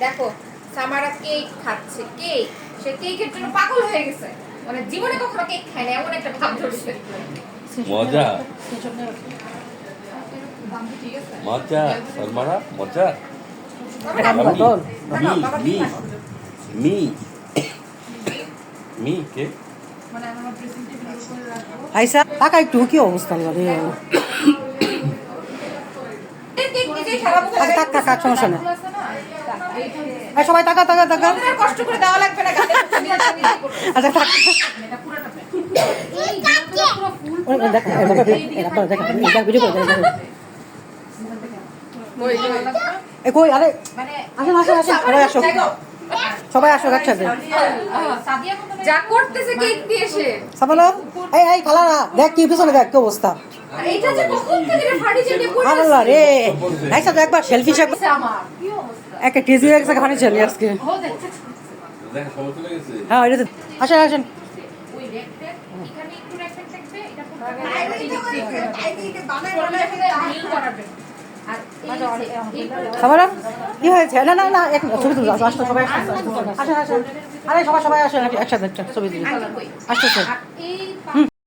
দেখো সামারা কেক খাচ্ছে, কেক, সে কেকের জন্য পাগল হয়ে গেছে, মানে জীবনে কখনো কেক খায় না এমন একটা ভাব ধরছে। মজা মজা সালমারা মজা। মি মি কে আইসা টাকা একটু কি অবস্থা রে? কেক নিজেই খারাপ হবে। টাকা টাকা সমস্যা না। সবাই টাকা টাকা টাকা কষ্ট করে দেওয়া লাগবে না। আচ্ছা টাকা কই আরে আসেন আসেন আসেন সবাই আসো, সবাই আসো একসাথে। যা করতেছে কেক দিয়ে সে। সাবালা এই এই খালা না দেখ কি পিছনে দেখ কি অবস্থা। এইটা যে কখন থেকে ফার্নিচার দিয়ে পড়ে আল্লাহ রে আইসা তো একবার সেলফি শেক আমার কি অবস্থা। একটা কেজি এক জায়গা পানি চলি আজকে। দেখ সবাই চলে গেছে। হ্যাঁ এটা আসেন আসেন ওই রেকটা এখানে একটু রেকটা থাকবে, এটা পুরো সাবালা কি হয়েছে? না না না এক ছবি তুলো আসো সবাই আসেন আসেন। আরে সবাই সবাই আসেন একসাথে একটা ছবি তুলি আসতেছে।